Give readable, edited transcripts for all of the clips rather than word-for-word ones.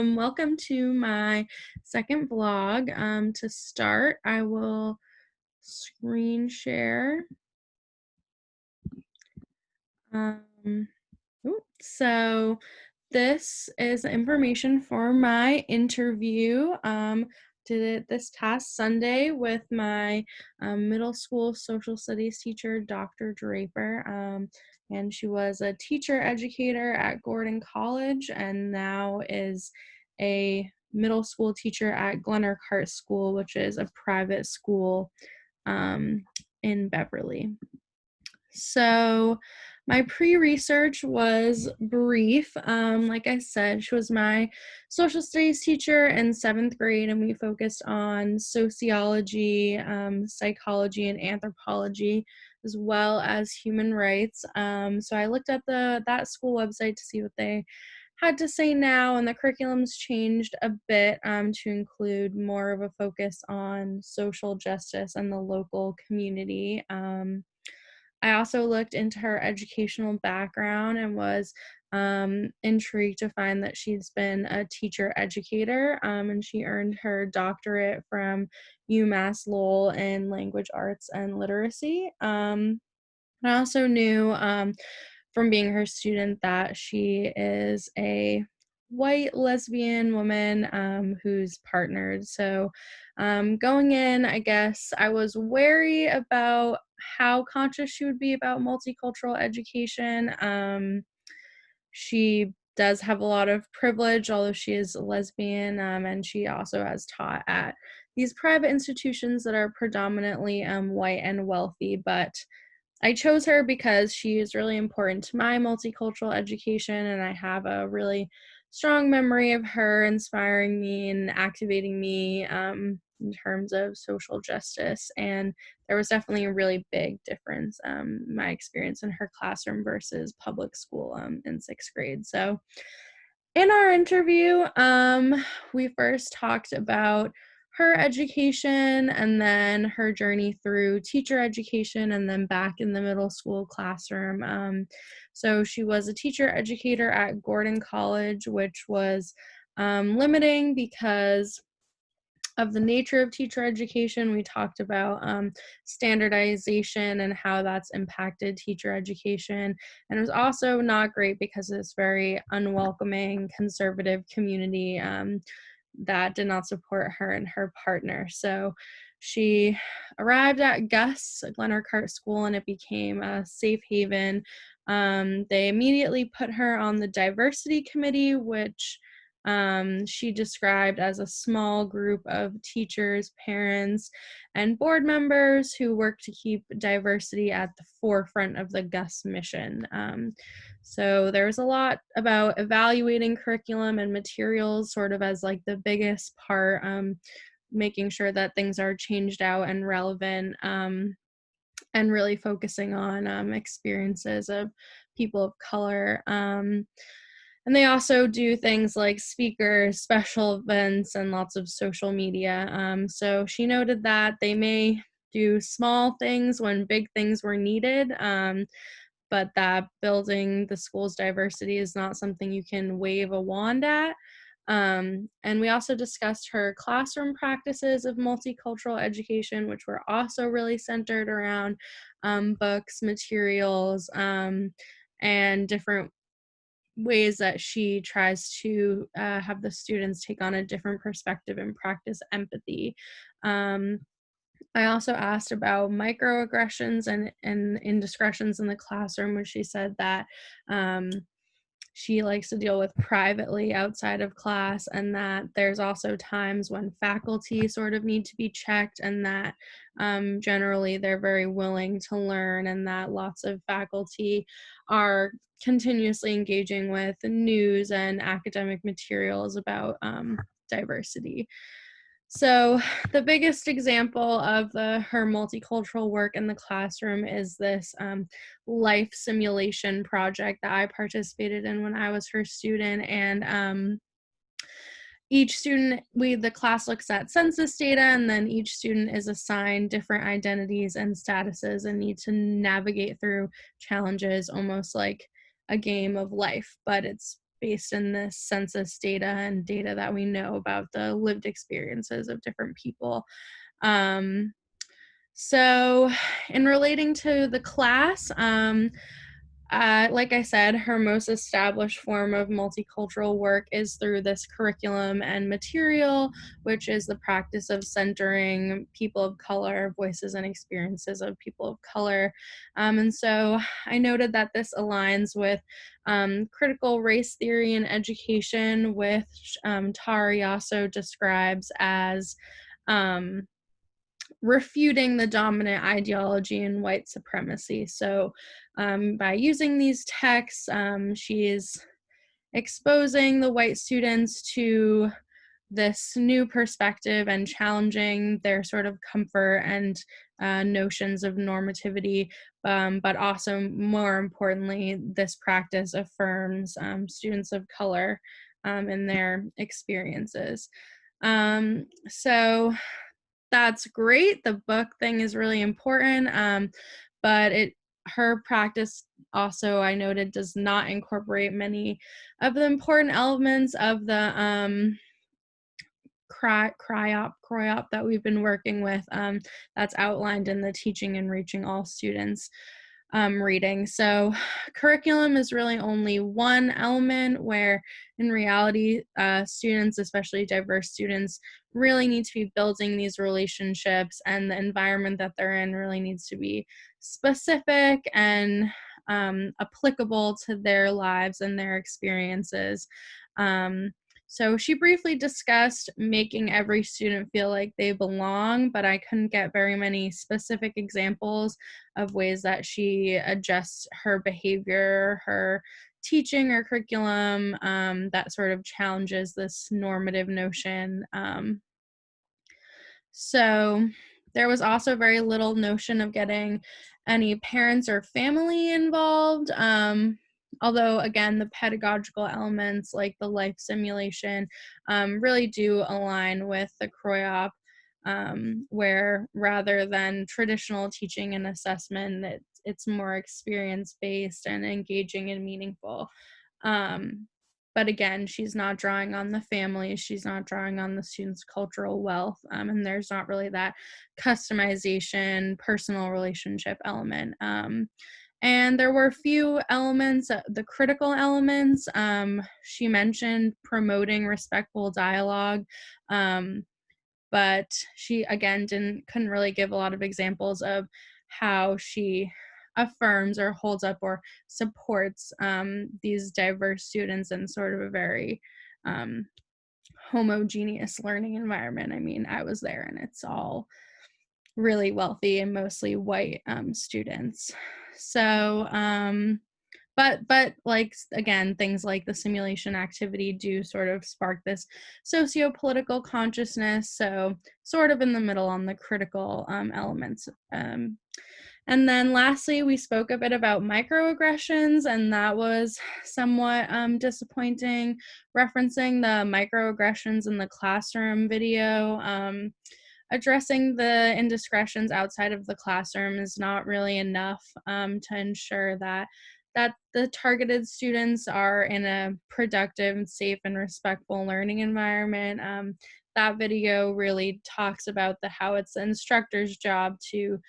Welcome to my second vlog. To start, I will screen share. Um, so this is information for my interview. Did it this past Sunday with my middle school social studies teacher, Dr. Draper. And she was a teacher educator at Gordon College and now is a middle school teacher at Glenarcart School, which is a private school in Beverly. So my pre-research was brief. Like I said, she was my social studies teacher in 7th grade, and we focused on sociology, psychology, and anthropology, as well as human rights. So I looked at that school website to see what they had to say now, and the curriculum's changed a bit to include more of a focus on social justice and the local community. I also looked into her educational background and was intrigued to find that she's been a teacher educator, and she earned her doctorate from UMass Lowell in language arts and literacy. I also knew from being her student that she is a white lesbian woman who's partnered. So going in, I guess I was wary about how conscious she would be about multicultural education. She does have a lot of privilege, although she is a lesbian, and she also has taught at these private institutions that are predominantly white and wealthy. But I chose her because she is really important to my multicultural education, and I have a really strong memory of her inspiring me and activating me in terms of social justice. And there was definitely a really big difference, my experience in her classroom versus public school in 6th grade. So in our interview, we first talked about her education and then her journey through teacher education and then back in the middle school classroom. So she was a teacher educator at Gordon College, which was limiting because of the nature of teacher education. We talked about standardization and how that's impacted teacher education. And it was also not great because it's very unwelcoming, conservative community that did not support her and her partner. So she arrived at Gus, Glenarcart School, and it became a safe haven. They immediately put her on the diversity committee, which she described as a small group of teachers, parents, and board members who work to keep diversity at the forefront of the Gus mission. So there was a lot about evaluating curriculum and materials sort of as like the biggest part, making sure that things are changed out and relevant, and really focusing on experiences of people of color. And they also do things like speakers, special events, and lots of social media. So she noted that they may do small things when big things were needed, but that building the school's diversity is not something you can wave a wand at. And we also discussed her classroom practices of multicultural education, which were also really centered around books, materials, and different ways that she tries to have the students take on a different perspective and practice empathy. Um, I also asked about microaggressions and indiscretions in the classroom, when she said that she likes to deal with privately outside of class, and that there's also times when faculty sort of need to be checked, and that generally they're very willing to learn, and that lots of faculty are continuously engaging with news and academic materials about diversity. So the biggest example of her multicultural work in the classroom is this life simulation project that I participated in when I was her student. And each student, the class looks at census data, and then each student is assigned different identities and statuses and need to navigate through challenges almost like a game of life, but it's based in this census data and data that we know about the lived experiences of different people. Um, so, in relating to the class, like I said, her most established form of multicultural work is through this curriculum and material, which is the practice of centering people of color, voices and experiences of people of color. And so I noted that this aligns with critical race theory in education, which Tara Yasso describes as um, refuting the dominant ideology in white supremacy. So, by using these texts, she's exposing the white students to this new perspective and challenging their sort of comfort and notions of normativity. But also, more importantly, this practice affirms students of color in their experiences. So that's great. The book thing is really important. But her practice also, I noted, does not incorporate many of the important elements of the CRIOP that we've been working with, that's outlined in the Teaching and Reaching All Students reading. So curriculum is really only one element where in reality, students, especially diverse students, really need to be building these relationships, and the environment that they're in really needs to be specific and applicable to their lives and their experiences. So she briefly discussed making every student feel like they belong, but I couldn't get very many specific examples of ways that she adjusts her behavior, her teaching or curriculum, that sort of challenges this normative notion. So there was also very little notion of getting any parents or family involved. Although, again, the pedagogical elements like the life simulation really do align with the CROIOP, where rather than traditional teaching and assessment, it's more experience based and engaging and meaningful. Um, but again, she's not drawing on the family, she's not drawing on the students' cultural wealth, and there's not really that customization, personal relationship element. And there were a few elements, the critical elements. She mentioned promoting respectful dialogue, but she again couldn't really give a lot of examples of how she affirms or holds up or supports these diverse students in sort of a very um, homogeneous learning environment. I mean, I was there and it's all really wealthy and mostly white students. So but like again, things like the simulation activity do sort of spark this socio-political consciousness, so sort of in the middle on the critical elements. And then lastly, we spoke a bit about microaggressions, and that was somewhat disappointing, referencing the microaggressions in the classroom video. Addressing the indiscretions outside of the classroom is not really enough to ensure that the targeted students are in a productive, safe, and respectful learning environment. That video really talks about how it's the instructor's job to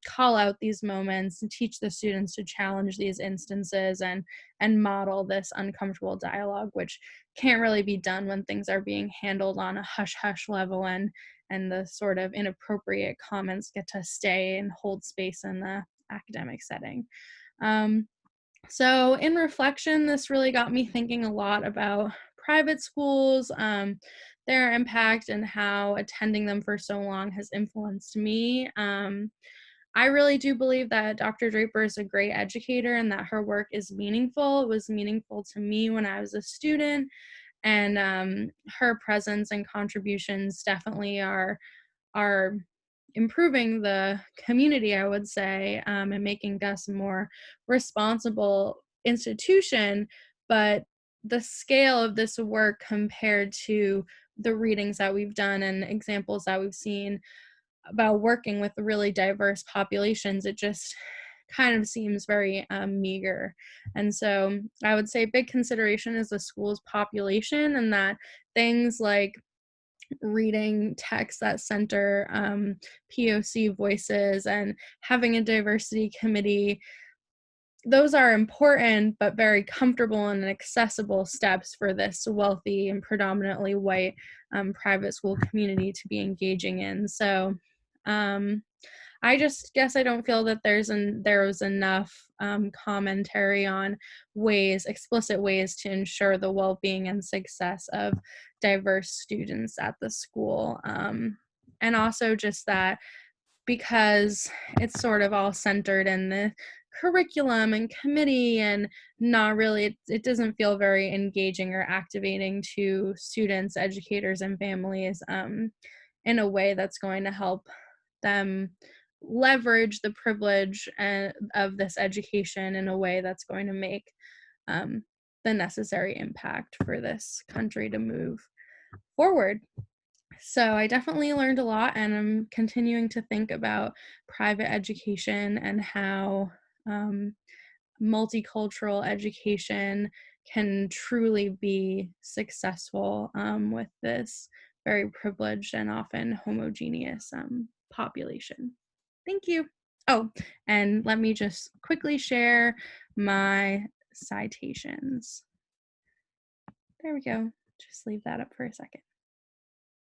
call out these moments and teach the students to challenge these instances and model this uncomfortable dialogue, which can't really be done when things are being handled on a hush hush level, and the sort of inappropriate comments get to stay and hold space in the academic setting. Um, so, in reflection, this really got me thinking a lot about private schools, their impact, and how attending them for so long has influenced me. I really do believe that Dr. Draper is a great educator and that her work is meaningful. It was meaningful to me when I was a student, and her presence and contributions definitely are improving the community, I would say, and making us a more responsible institution. But the scale of this work compared to the readings that we've done and examples that we've seen about working with really diverse populations, it just kind of seems very meager. And so I would say big consideration is the school's population, and that things like reading texts that center POC voices and having a diversity committee, those are important but very comfortable and accessible steps for this wealthy and predominantly white private school community to be engaging in. So I just guess I don't feel that there was enough commentary on explicit ways to ensure the well-being and success of diverse students at the school. And also just that because it's sort of all centered in the curriculum and committee and not really, it doesn't feel very engaging or activating to students, educators, and families in a way that's going to help them leverage the privilege of this education in a way that's going to make um, the necessary impact for this country to move forward. So I definitely learned a lot, and I'm continuing to think about private education and how multicultural education can truly be successful with this very privileged and often homogeneous population. Thank you. Oh, and let me just quickly share my citations. There we go. Just leave that up for a second.